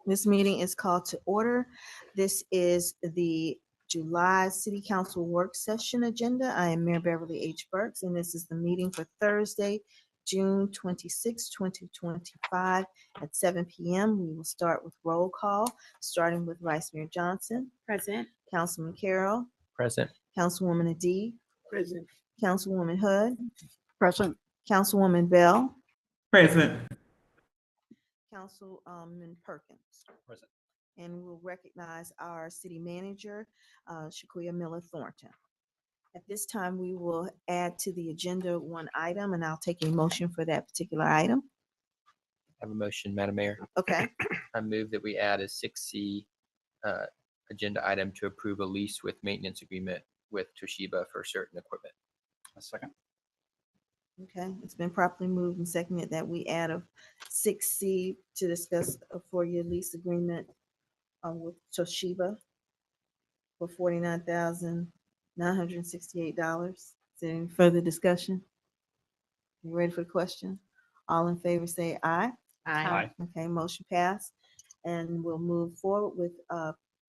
This meeting is called to order. This is the July City Council Work Session agenda. I am Mayor Beverly H. Burks, and this is the meeting for Thursday, June 26, 2025 at 7 p.m. We will start with roll call, starting with Vice Mayor Johnson, Present. Councilman Carroll, Present. Councilwoman Adi, Present. Councilwoman Hood, Present. Councilwoman Bell, Present. Councilman Perkins. Present. And we'll recognize our city manager, Shaquia Miller Thornton. At this time, we will add to the agenda one item, and I'll take a motion for that particular item. I have a motion, Madam Mayor. Okay, I move that we add a 6C agenda item to approve a lease with maintenance agreement with Toshiba for certain equipment. A second. okay. It's been properly moved and seconded that we add a 6C to discuss a four-year lease agreement with Toshiba for $49,968. Is there any further discussion? You ready for the question? All in favor say aye. Aye. Okay, motion passed. And we'll move forward with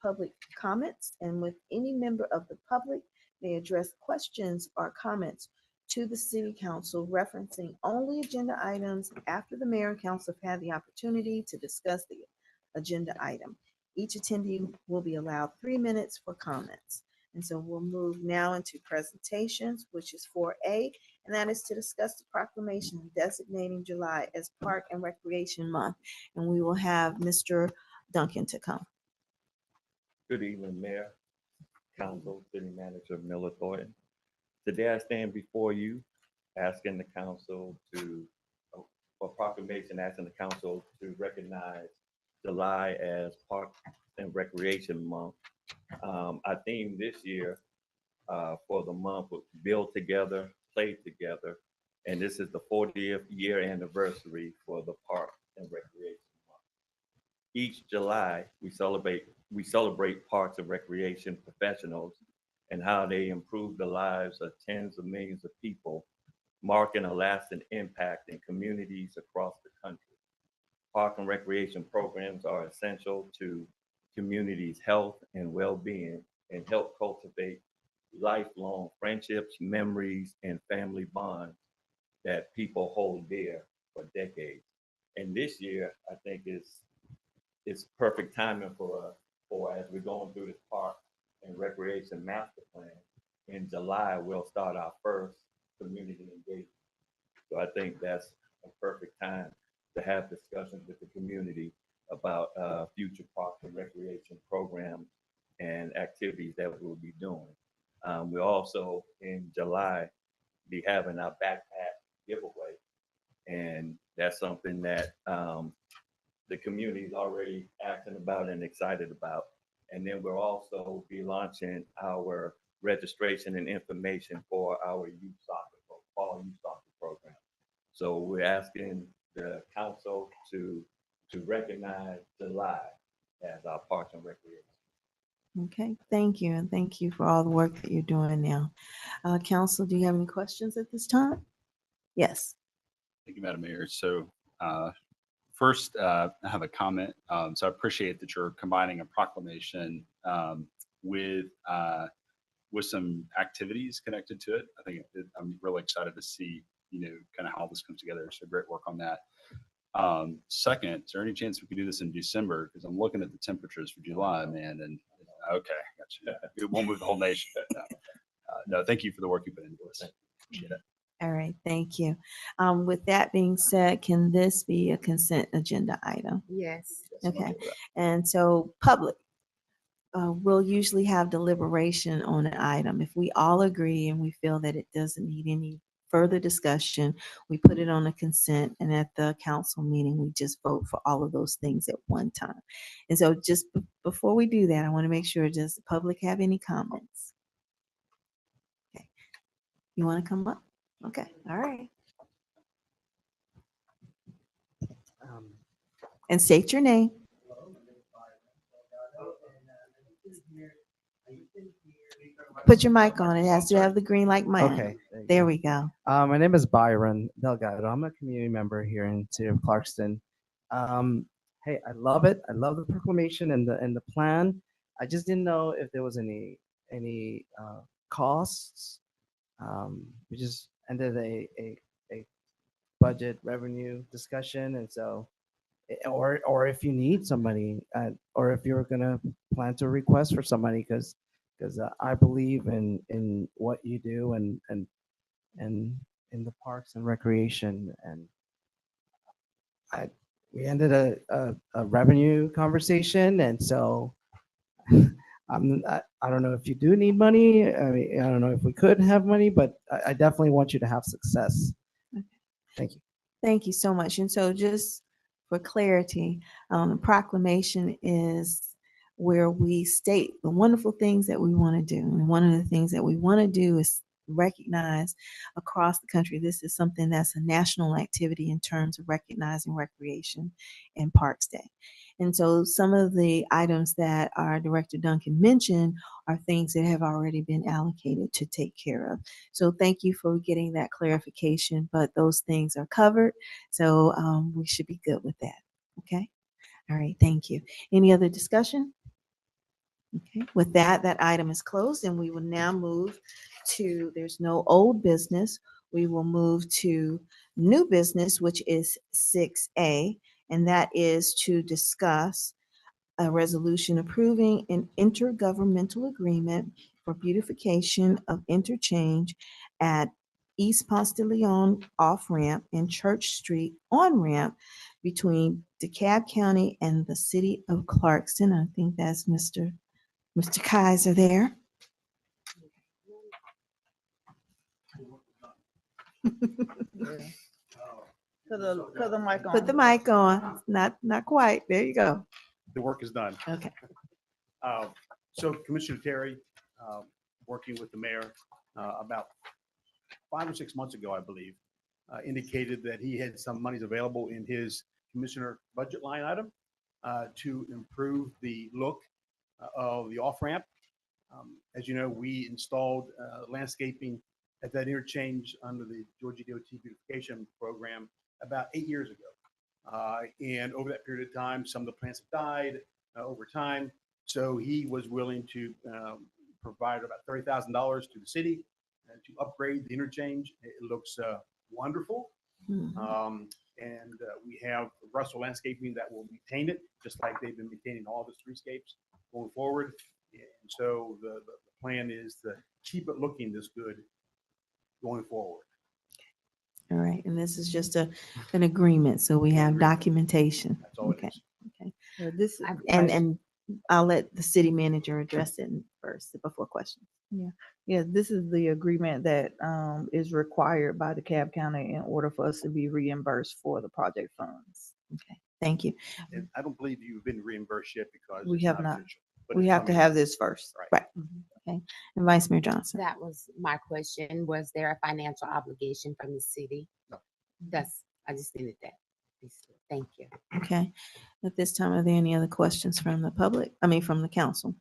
public comments. And with any member of the public may address questions or comments to the city council referencing only agenda items after the mayor and council have had the opportunity to discuss the agenda item. Each attendee will be allowed 3 minutes for comments. And so we'll move now into presentations, which is 4A, and that is to discuss the proclamation designating July as Park and Recreation Month. And we will have Mr. Duncan to come. Good evening, Mayor, Council, City Manager Miller Thornton. Today I stand before you asking the council for proclamation, asking the council to recognize July as Park and Recreation Month. Our theme this year for the month was Build Together, Play Together, and this is the 40th year anniversary for the Park and Recreation Month. Each July, we celebrate parks and recreation professionals and how they improve the lives of tens of millions of people, marking a lasting impact in communities across the country. Park and recreation programs are essential to communities' health and well-being and help cultivate lifelong friendships, memories, and family bonds that people hold dear for decades. And this year, I think it's perfect timing for us, for as we're going through this park and recreation master plan. In July, we'll start our first community engagement. So I think that's a perfect time to have discussions with the community about future park and recreation programs and activities that we'll be doing. We'll also, in July, be having our backpack giveaway. And that's something that the community is already asking about and excited about. And then we'll also be launching our registration and information for our youth soccer, fall youth soccer program. So we're asking the council to recognize July as our Parks and Recreation. Okay, thank you. And thank you for all the work that you're doing now. Council, do you have any questions at this time? Yes. Thank you, Madam Mayor. So first, I have a comment. So I appreciate that you're combining a proclamation with some activities connected to it. I think I'm really excited to see, kind of how this comes together. So great work on that. Second, is there any chance we could do this in December? Because I'm looking at the temperatures for July, man, and okay, gotcha. It won't move the whole nation. No, thank you for the work you put into this. Appreciate it. All right, thank you. With that being said, can this be a consent agenda item? Yes. Okay, and so public, we'll usually have deliberation on an item. If we all agree and we feel that it doesn't need any further discussion, we put it on a consent, and at the council meeting, we just vote for all of those things at one time. And so just before we do that, I want to make sure, does the public have any comments? Okay, you want to come up? Okay, all right. And state your name. Put your mic on. It has to have the green like mine. Okay. There we go. My name is Byron Delgado. I'm a community member here in the city of Clarkston. hey, I love it. I love the proclamation and the plan. I just didn't know if there was any costs. We just ended a budget revenue discussion, and so or if you need somebody, or if you're gonna plan to request for somebody, because I believe in what you do and in the parks and recreation, and I we ended a revenue conversation, and so I don't know if you do need money. I mean, I don't know if we could have money, but I definitely want you to have success. Okay. Thank you. Thank you so much. And so just for clarity, the proclamation is where we state the wonderful things that we want to do. And one of the things that we want to do is recognize across the country. This is something that's a national activity in terms of recognizing recreation and Parks Day. And so some of the items that our Director Duncan mentioned are things that have already been allocated to take care of. So thank you for getting that clarification, but those things are covered. So we should be good with that. Okay. All right. Thank you. Any other discussion? Okay. With that, that item is closed and we will now move to, there's no old business. We will move to new business, which is 6A, and that is to discuss a resolution approving an intergovernmental agreement for beautification of interchange at East Ponce de Leon off-ramp and Church Street on-ramp between DeKalb County and the city of Clarkston. I think that's Mr. Kaiser there. Put the mic on. Put the mic on. Not quite. There you go. The work is done. Okay. So Commissioner Terry, working with the mayor about 5 or 6 months ago, I believe, indicated that he had some monies available in his commissioner budget line item to improve the look of the off-ramp. As you know, we installed landscaping at that interchange under the Georgia DOT beautification program about 8 years ago. And over that period of time, some of the plants have died over time. So he was willing to provide about $30,000 to the city to upgrade the interchange. It looks wonderful. Mhm. And we have Russell Landscaping that will maintain it, just like they've been maintaining all the streetscapes going forward. And so the plan is to keep it looking this good going forward. All right. And this is just an agreement. So we have documentation. That's all it Okay. is. Okay. This, And I'll let the city manager address it first before questions. yeah, this is the agreement that is required by the DeKalb County in order for us to be reimbursed for the project funds. Okay. Thank you. And I don't believe you've been reimbursed yet because We it's have not. official, but We it's have to coming. have this first. Right. Right. Mhm. Okay. And Vice Mayor Johnson. That was my question. Was there a financial obligation from the city? No. I just needed that. Thank you. Okay. At this time, are there any other questions from the public? I mean, from the council?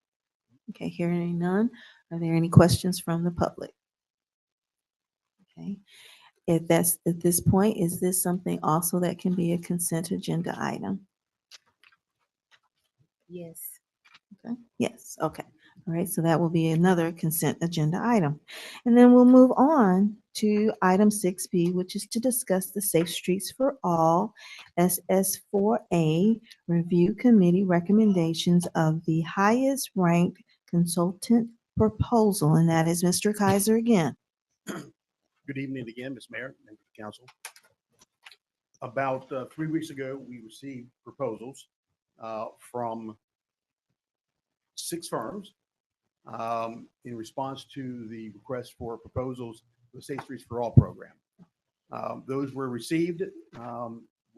Okay, hearing none. Are there any questions from the public? Okay. If that's, at this point, is this something also that can be a consent agenda item? Yes. Okay. Yes, okay. All right, so that will be another consent agenda item. And then we'll move on to item 6B, which is to discuss the Safe Streets for All SS4A Review Committee recommendations of the highest ranked consultant proposal, and that is Mr. Kaiser again. Good evening again, Ms. Mayor, members of the council. About 3 weeks ago, we received proposals from 6 firms in response to the request for proposals for the Safe Streets for All program. Those were received.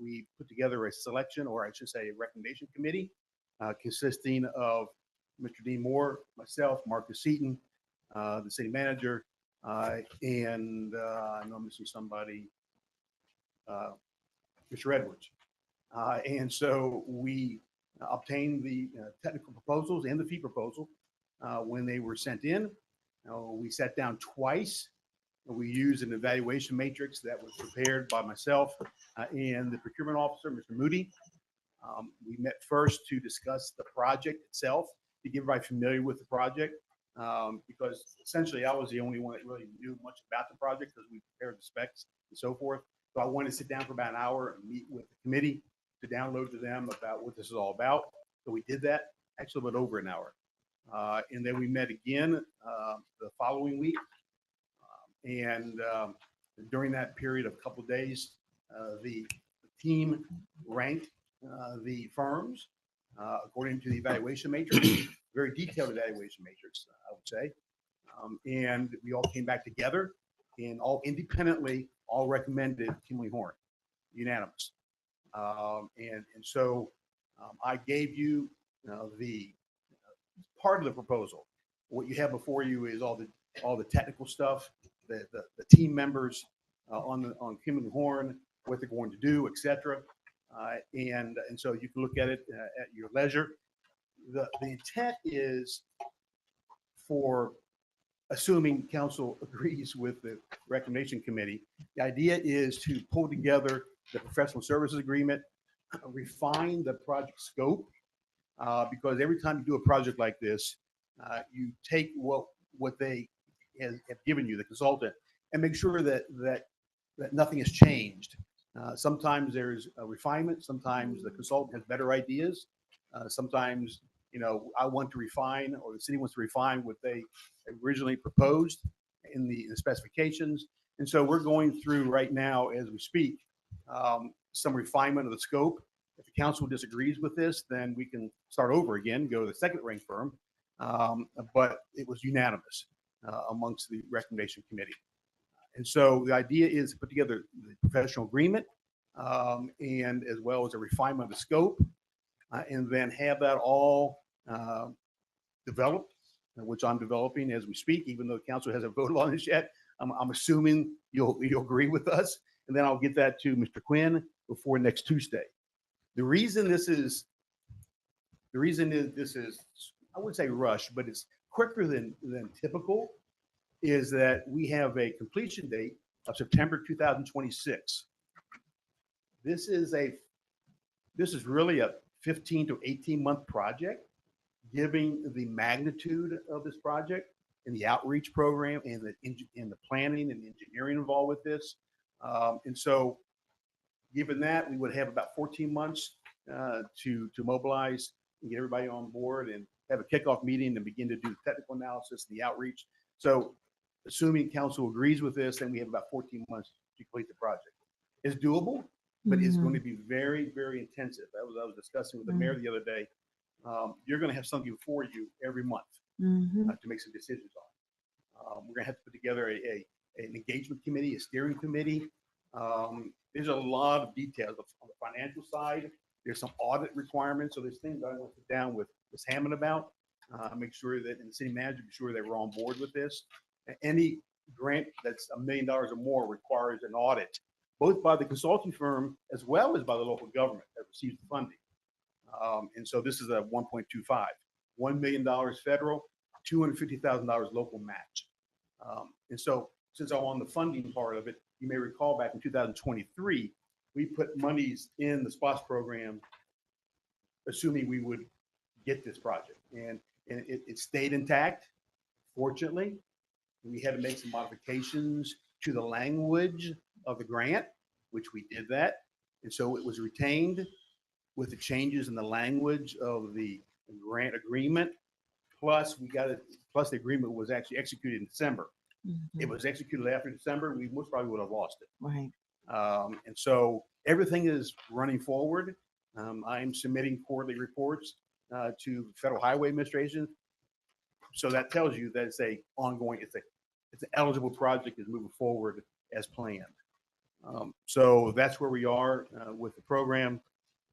We put together a selection, or I should say a recommendation committee consisting of Mr. Dean Moore, myself, Marcus Seaton, the city manager, and I know I'm missing somebody, Mr. Edwards. And so we obtained the technical proposals and the fee proposal when they were sent in. We sat down twice. We used an evaluation matrix that was prepared by myself and the procurement officer, Mr. Moody. We met first to discuss the project itself, to get everybody familiar with the project, because essentially I was the only one that really knew much about the project because we prepared the specs and so forth. So I wanted to sit down for about an hour and meet with the committee to download to them about what this is all about. So we did that, actually a little over an hour. And then we met again the following week. During that period of a couple of days, the team ranked the firms according to the evaluation matrix, very detailed evaluation matrix, I would say. And we all came back together and all independently, all recommended Kimley Horn, unanimous. So I gave you the part of the proposal. What you have before you is all the technical stuff, the team members on Kimley Horn, what they're going to do, et cetera. And so you can look at it at your leisure. The intent is for, assuming council agrees with the recommendation committee, the idea is to pull together the professional services agreement, refine the project scope, because every time you do a project like this, you take what they have given you, the consultant, and make sure that nothing has changed. Sometimes there's a refinement. Sometimes the consultant has better ideas. Sometimes, I want to refine, or the city wants to refine what they originally proposed in the specifications. And so we're going through right now, as we speak, some refinement of the scope. If the council disagrees with this, then we can start over again, go to the second ranked firm. But it was unanimous amongst the recommendation committee. And so the idea is to put together the professional agreement and as well as a refinement of the scope, and then have that all developed, which I'm developing as we speak, even though the council hasn't voted on this yet. I'm assuming you'll agree with us, and then I'll get that to Mr. Quinn before next Tuesday. The reason this is, I wouldn't say rush, but it's quicker than typical, is that we have a completion date of September 2026. This is really a 15 to 18 month project, giving the magnitude of this project and the outreach program and the planning and engineering involved with this. And so given that, we would have about 14 months to mobilize and get everybody on board and have a kickoff meeting and begin to do the technical analysis and the outreach. So assuming council agrees with this, then we have about 14 months to complete the project. It's doable, but it's going to be very, very intensive. I was discussing with the mayor the other day. You're going to have something before you every month to make some decisions on. We're going to have to put together an engagement committee, a steering committee. There's a lot of details on the financial side. There's some audit requirements. So there's things I want to sit down with Ms. Hammond about, make sure that, and the city manager, be sure they were on board with this. Any grant that's $1 million or more requires an audit, both by the consulting firm as well as by the local government that receives the funding. And so this is a 1.25, $1 million federal, $250,000 local match. And so since I'm on the funding part of it, you may recall back in 2023, we put monies in the SPOS program, assuming we would get this project. And it stayed intact, fortunately. We had to make some modifications to the language of the grant, which we did that. And so it was retained with the changes in the language of the grant agreement. Plus the agreement was actually executed in December. It was executed after December, we most probably would have lost it. Right. And so everything is running forward. I'm submitting quarterly reports to Federal Highway Administration. So that tells you that it's an eligible project, is moving forward as planned. So that's where we are with the program.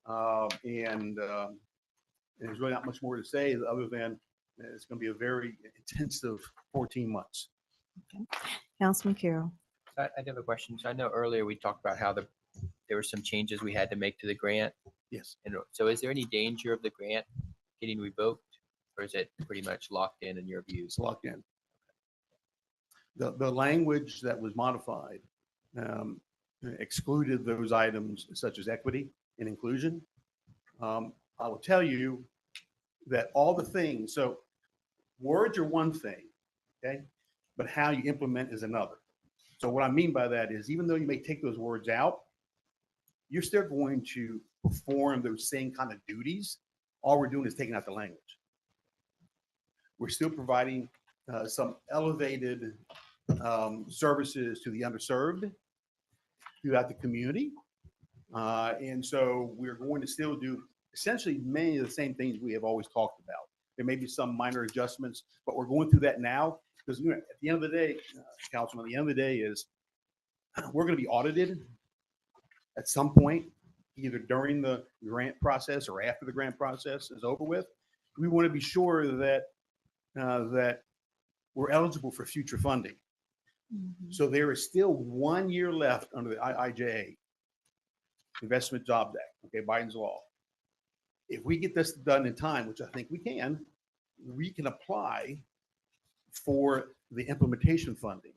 And there's really not much more to say other than it's going to be a very intensive 14 months. Okay. Councilman Carroll. I do have a question. So I know earlier we talked about how there were some changes we had to make to the grant. Yes. And so is there any danger of the grant getting revoked, or is it pretty much locked in your views? It's locked in. The language that was modified excluded those items such as equity and inclusion. I will tell you that all the things, so words are one thing, okay? But how you implement is another. So what I mean by that is even though you may take those words out, you're still going to perform those same kind of duties. All we're doing is taking out the language. We're still providing some elevated services to the underserved throughout the community. And so we're going to still do essentially many of the same things we have always talked about. There may be some minor adjustments, but we're going through that now because at the end of the day, Councilman, at the end of the day is we're going to be audited at some point, either during the grant process or after the grant process is over with. We want to be sure that that we're eligible for future funding. So there is still 1 year left under the IIJA, Investment Jobs Act, okay, Biden's law. If we get this done in time, which I think we can apply for the implementation funding,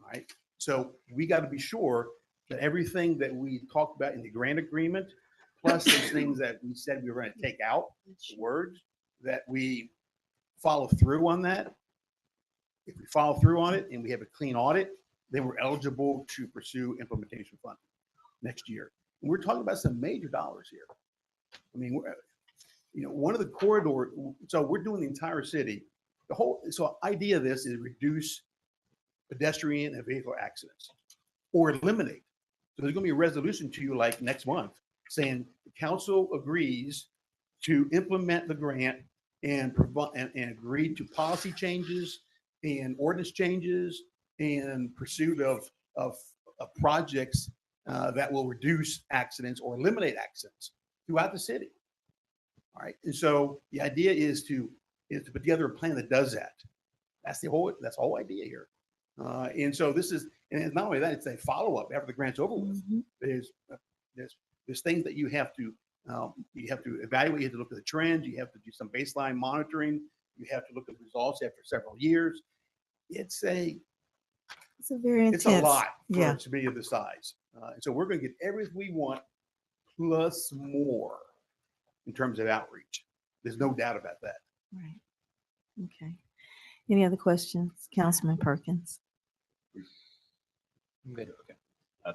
right? So we got to be sure that everything that we talked about in the grant agreement, plus those things that we said we were going to take out, the words, that we follow through on that. If we follow through on it and we have a clean audit, then we're eligible to pursue implementation funding next year. And we're talking about some major dollars here. I mean, one of the corridor, so we're doing the entire city. So idea of this is reduce pedestrian and vehicle accidents or eliminate. So there's going to be a resolution to you like next month saying the council agrees to implement the grant and provide and agree to policy changes and ordinance changes and pursuit of projects that will reduce accidents or eliminate accidents throughout the city. All right. And so the idea is to put together a plan that does that. That's the whole idea here. And so this is, and it's not only that, it's a follow-up after the grant's over with. There's things that you have to evaluate. You have to look at the trends. You have to do some baseline monitoring. You have to look at the results after several years. It's a very intense. It's a lot for Yeah. it to be of the size. And so we're going to get everything we want plus more in terms of outreach. There's no doubt about that. Right. Okay. Any other questions? Councilman Perkins? I'm good. Okay.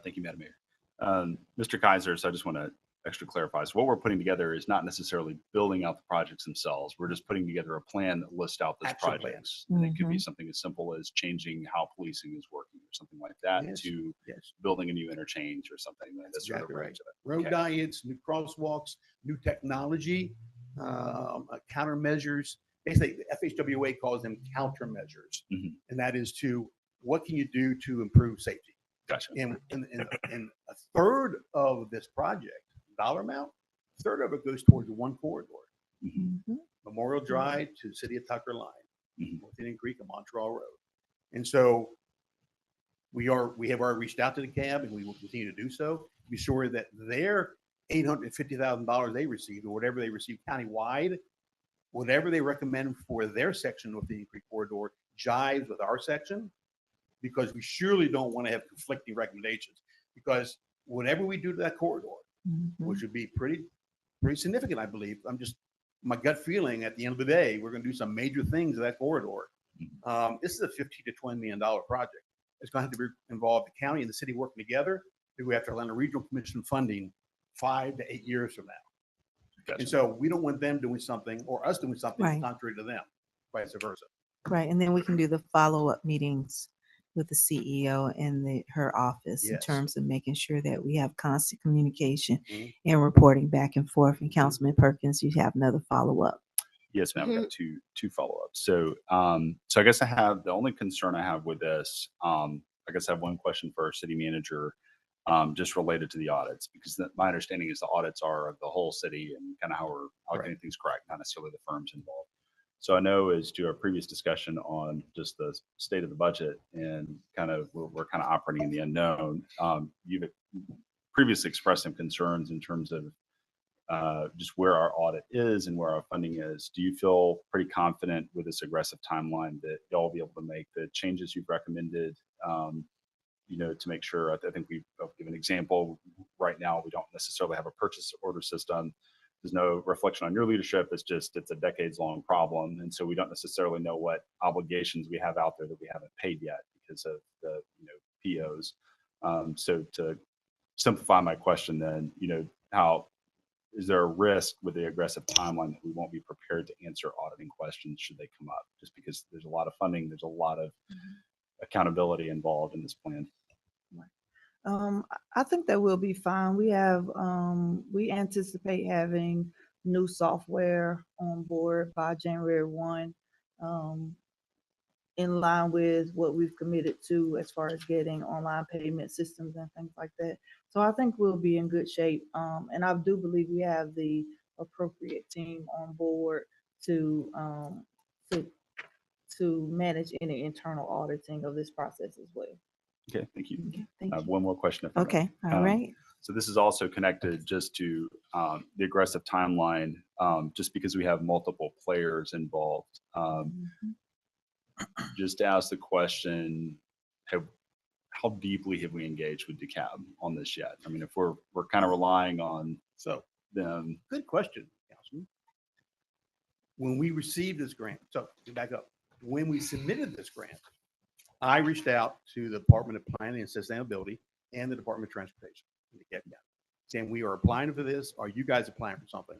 Thank you, Madam Mayor. Mr. Kaiser, so I just want to extra clarify. So what we're putting together is not necessarily building out the projects themselves. We're just putting together a plan that lists out those Action plan. projects. And it could be something as simple as changing how policing is working or something like that Yes. to Yes. building a new interchange or something. That's sort of Exactly right. range of it. Road Okay. diets, new crosswalks, new technology, countermeasures. Basically, FHWA calls them countermeasures. Mhm. And that is to what can you do to improve safety? Gotcha. And a third of this project, dollar amount, a third of it goes towards one corridor, Memorial Drive to City of Tucker line, North Indian Creek and Montreal Road. And so we have already reached out to the CAB and we will continue to do so. Be sure that their $850,000 they received or whatever they received countywide, whatever they recommend for their section of the Indian Creek corridor jives with our section, because we surely don't want to have conflicting recommendations. Because whatever we do to that corridor, which would be pretty significant, I believe. My gut feeling at the end of the day, we're going to do some major things to that corridor. This is a $15 to $20 million project. It's going to have to involve the county and the city working together. We have to Atlanta Regional Commission funding 5 to 8 years from now. Gotcha. And so we don't want them doing something or us doing something Right. contrary to them, vice versa. Right. And then we can do the follow-up meetings with the CEO and her office in Yes. terms of making sure that we have constant communication Mhm. and reporting back and forth. And Councilman Perkins, you have another follow-up. Yes, ma'am. I've got two follow-ups. So, so I guess the only concern I have with this, I guess I have one question for our city manager, just related to the audits, because my understanding is the audits are of the whole city and kind of how getting things correct, not necessarily the firms involved. So I know as to our previous discussion on just the state of the budget and kind of we're kind of operating in the unknown. You've previously expressed some concerns in terms of just where our audit is and where our funding is. Do you feel pretty confident with this aggressive timeline that y'all will be able to make the changes you've recommended, to make sure? I think I'll give an example. right now we don't necessarily have a purchase order system. There's no reflection on your leadership. It's a decades-long problem. And so we don't necessarily know what obligations we have out there that we haven't paid yet because of the, POs. So to simplify my question then, how is there a risk with the aggressive timeline that we won't be prepared to answer auditing questions should they come up? Just because there's a lot of funding, there's a lot of accountability involved in this plan. I think that will be fine. We anticipate having new software on board by January 1, in line with what we've committed to as far as getting online payment systems and things like that. So I think we'll be in good shape. And I do believe we have the appropriate team on board to manage any internal auditing of this process as well. Okay, thank you. Okay, I thank have you. one more question. If I may. Okay, all right. So this is also connected just to the aggressive timeline, just because we have multiple players involved. Mhm. Just to ask the question, how deeply have we engaged with DeKalb on this yet? I mean, if we're kind of relying on So, them. good question, Councilman. When we received this grant, so to back up, when we submitted this grant, I reached out to the Department of Planning and Sustainability and the Department of Transportation, saying, we are applying for this. Are you guys applying for something?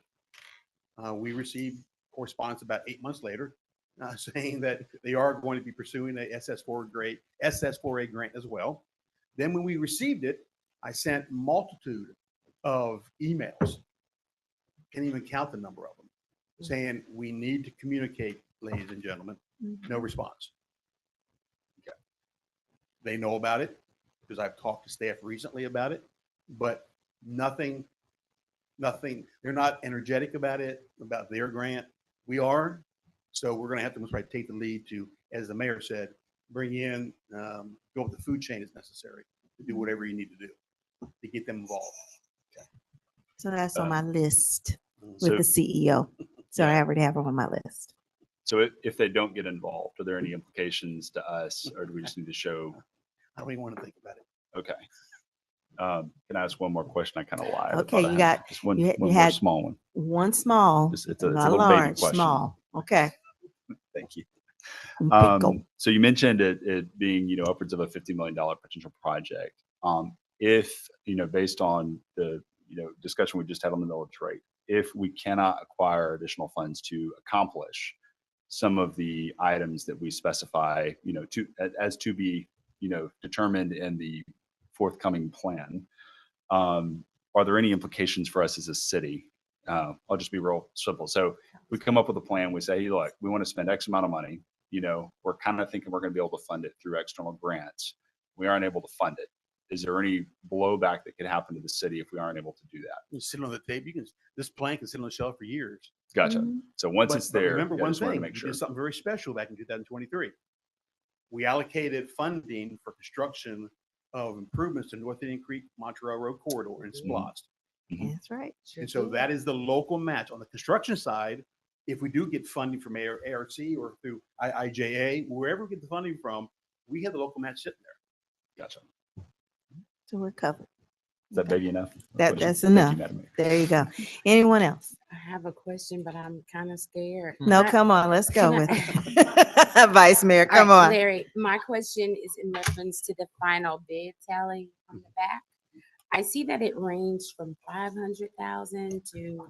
We received correspondence about 8 months later saying that they are going to be pursuing a SS4A grant as well. Then when we received it, I sent multitude of emails, can't even count the number of them, saying we need to communicate, ladies and gentlemen. No response. Okay. They know about it because I've talked to staff recently about it, but nothing. They're not energetic about it, about their grant. We are. So we're going to have to most probably take the lead to, as the mayor said, bring in, go up the food chain as necessary to do whatever you need to do to get them involved. So that's on my list with So, the CEO. So I Yeah. already have her on my list. so if they don't get involved, are there any implications to us, or do we just need to show? I don't even want to think about it. Okay. Can I ask one more question? I kind of lied. I Okay, thought I you had got- just one, you one more had- small one. One small, It's a not little baby large, question. small. Okay. Thank you. Pickle. So you mentioned it being, upwards of a $50 million potential project. If, based on the, discussion we just had on the military, if we cannot acquire additional funds to accomplish some of the items that we specify, as to be, determined in the forthcoming plan, are there any implications for us as a city? I'll just be real simple. So we come up with a plan. We say, hey, look, we want to spend X amount of money. We're kind of thinking we're going to be able to fund it through external grants. We aren't able to fund it. Is there any blowback that could happen to the city if we aren't able to do that? You sit on the table. This plan can sit on the shelf for years. Gotcha. Mhm. So once But- it's but there, remember I one just wanted to thing, make we sure. did something very special back in 2023. We allocated funding for construction of improvements to North Indian Creek, Montreal Road corridor and SPLOST. That's right. And so that is the local match on the construction side. If we do get funding from ARC or through IIJA, wherever we get the funding from, we have the local match sitting there. Gotcha. So we're covered. Is that big enough? That's Thank you, enough. Madam Mayor. There you go. Anyone else? I have a question, but I'm kind of scared. No, I- come on, let's go Can with I- it. Vice Mayor, All come right, on. Larry, my question is in reference to the final bid tally on the back. I see that it ranged from 500,000 to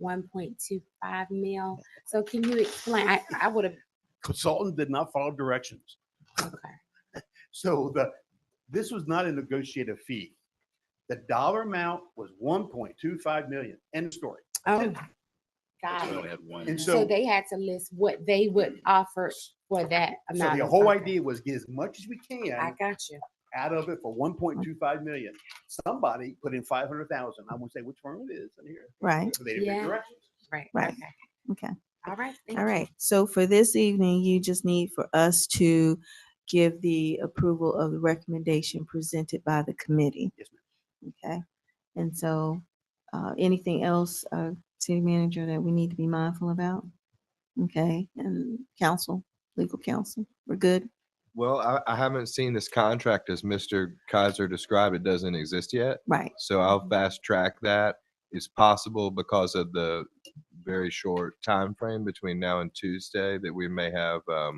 1.25 mil. So can you explain? I would have, Consultant did not follow directions. okay. So this was not a negotiated fee. The dollar amount was 1.25 million. End of story. Oh, got We it. only had one. And So so- they had to list what they would offer for that So amount. the of- whole okay. idea was get as much as we I can got you. out of it for 1.25 million. Somebody put in 500,000. I won't say which firm it is in here. Right. They didn't Yeah. give directions. Right. Right. Okay. Okay. All right. Thank All you. right. So for this evening, you just need for us to give the approval of the recommendation presented by the committee. Yes, ma'am. Okay. And so, anything else, city manager, that we need to be mindful about? Okay. And council, legal counsel, we're good? Well, I haven't seen this contract as Mr. Kaiser described. It doesn't exist yet. Right. So I'll fast track that. It's possible because of the very short time frame between now and Tuesday that we may have a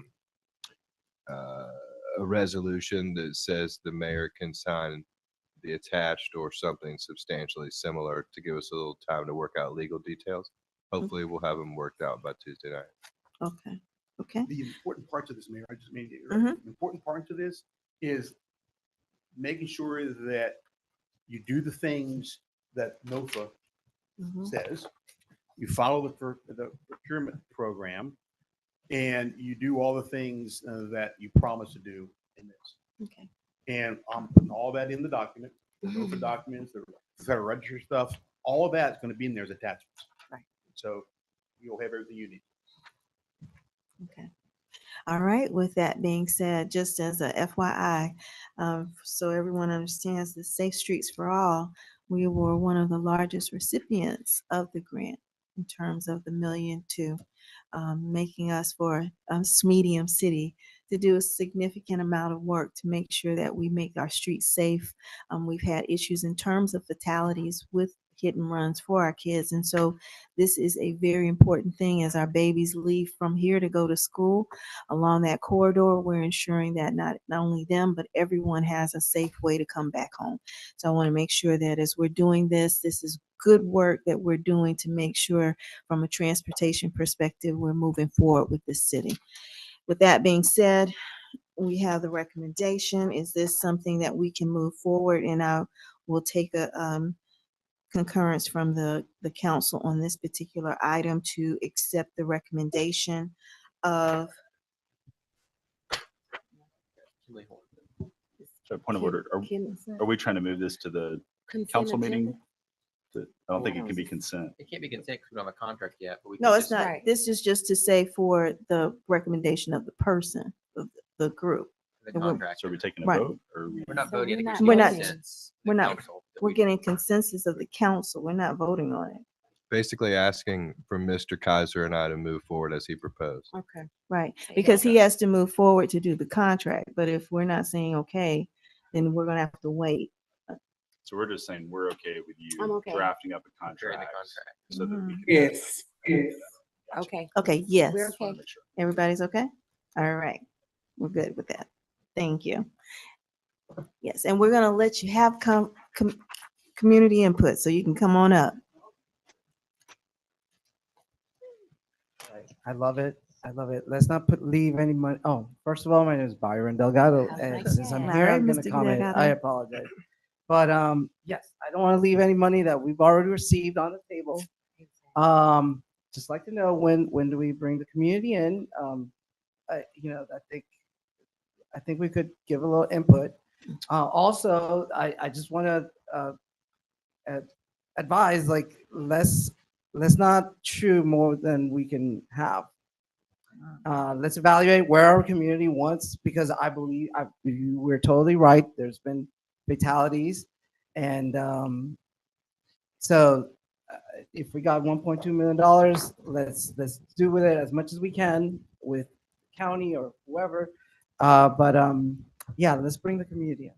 resolution that says the mayor can sign the attached or something substantially similar to give us a little time to work out legal details. Hopefully, we'll have them worked out by Tuesday night. Okay. Okay. The important parts of this, Mayor, I just made it. Mhm. The important part to this is making sure that you do the things that NOFA Mhm. says, you follow the procurement program, and you do all the things that you promise to do in this. Okay. And I'm putting all that in the document, the NOFA documents, the federal register stuff, all of that's going to be in there as attachments. Right. So you'll have everything you need. Okay. All right. With that being said, just as a FYI, so everyone understands the Safe Streets for All, we were one of the largest recipients of the grant in terms of the $1 million to making us for medium city to do a significant amount of work to make sure that we make our streets safe. We've had issues in terms of fatalities with hit and runs for our kids. And so this is a very important thing as our babies leave from here to go to school along that corridor. We're ensuring that not only them, but everyone has a safe way to come back home. So I want to make sure that as we're doing this, this is good work that we're doing to make sure from a transportation perspective, we're moving forward with this city. With that being said, we have the recommendation. Is this something that we can move forward? And I will take a concurrence from the council on this particular item to accept the recommendation of. So point of order, are we trying to move this to the Consent council meeting? agenda? I don't think it can be consent. It can't be consent because we don't have a contract yet, but we No, can it's just- not. Right. This is just to say for the recommendation of the person, of the group. The we're- contract. So are we taking a Right. vote or? We're not So voting. I think we're just not need voting. consensus of We're the not- council that We're we- getting consensus of the council. We're not voting on it. Basically asking for Mr. Kaiser and I to move forward as he proposed. Okay. Right, Say because that. he has to move forward to do the contract, but if we're not saying okay, then we're gonna have to wait. So we're just saying we're okay with you I'm okay. drafting up a Preparing the contract. contract. So that we can. Yes, yes. Okay. Okay, yes, We're okay. everybody's okay? All right, we're good with that. Thank you. Yes, and we're gonna let you have community input, so you can come on up. I love it. I love it. Let's not leave any money. Oh, first of all, my name is Byron Delgado, I and like since I'm that. here, All I'm right, gonna Mr. comment. I Delgado. apologize. But yes, I don't want to leave any money that we've already received on the table. Just like to know when do we bring the community in? I think we could give a little input. Also, I just want to advise, like, let's not chew more than we can have. Let's evaluate where our community wants, because I believe we're totally right. There's been fatalities, and so if we got $1.2 million, let's do with it as much as we can with county or whoever. But yeah, let's bring the community in.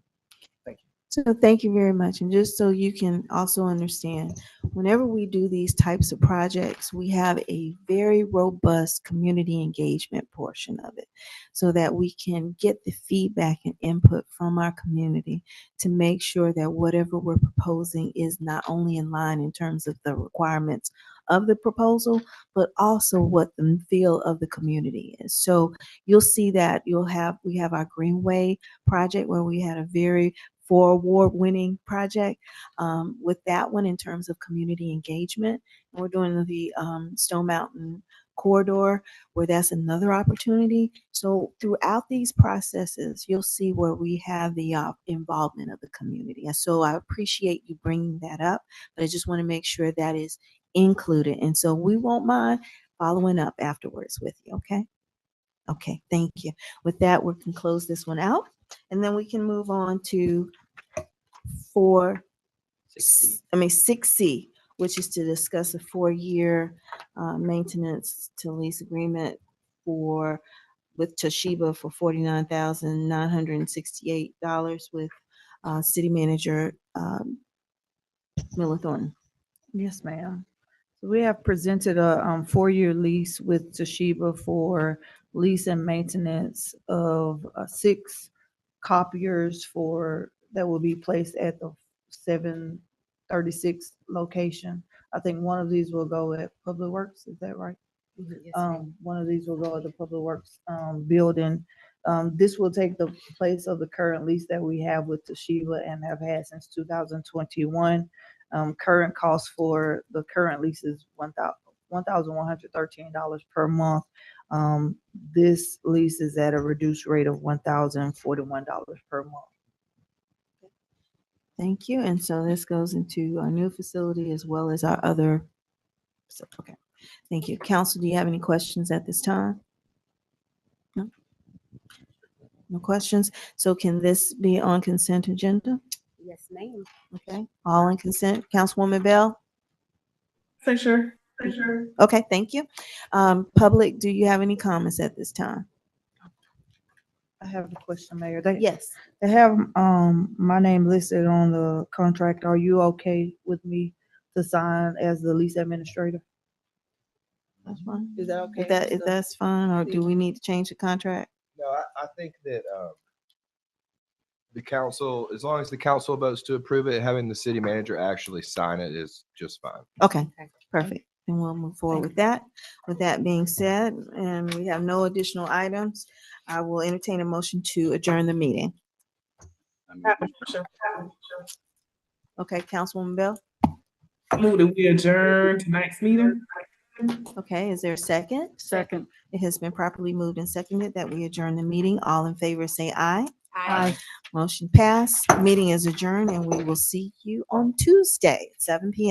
Thank you. So thank you very much. And just so you can also understand, whenever we do these types of projects, we have a very robust community engagement portion of it so that we can get the feedback and input from our community to make sure that whatever we're proposing is not only in line in terms of the requirements of the proposal, but also what the feel of the community is. So you'll see that we have our Greenway project where we had a very award-winning project with that one in terms of community engagement. And we're doing the Stone Mountain corridor where that's another opportunity. So throughout these processes, you'll see where we have the involvement of the community. And so I appreciate you bringing that up, but I just want to make sure that is included. And so we won't mind following up afterwards with you. Okay. Okay. Thank you. With that, we can close this one out and then we can move on to 6C, which is to discuss a 4-year maintenance to lease agreement for with Toshiba for $49,968 with City Manager Miller Thornton. Yes, ma'am. So we have presented a 4-year lease with Toshiba for lease and maintenance of 6 copiers that will be placed at the 736 location. I think one of these will go at Public Works, is that right? One of these will go at the Public Works building. This will take the place of the current lease that we have with Toshiba and have had since 2021. Current cost for the current lease is $1,113 per month. This lease is at a reduced rate of $1,041 per month. Thank you. And so this goes into our new facility as well as our other. Okay. Thank you. Council, do you have any questions at this time? No? No questions? So can this be on consent agenda? Yes, ma'am. Okay, all in consent. Councilwoman Bell? For sure. Okay, thank you. Public, do you have any comments at this time? I have a question, Mayor. Yes. They have my name listed on the contract. Are you okay with me to sign as the lease administrator? That's fine. Is that okay? If that's fine, or do we need to change the contract? No, I think that the council, as long as the council votes to approve it, having the city manager actually sign it is just fine. Okay, perfect. Then we'll move forward with that. With that being said, and we have no additional items, I will entertain a motion to adjourn the meeting. Okay, Councilwoman Bell? Move that we adjourn tonight's meeting. Okay, is there a second? Second. It has been properly moved and seconded that we adjourn the meeting. All in favor, say aye. Aye. Motion passed. Meeting is adjourned, and we will see you on Tuesday at 7 p.m.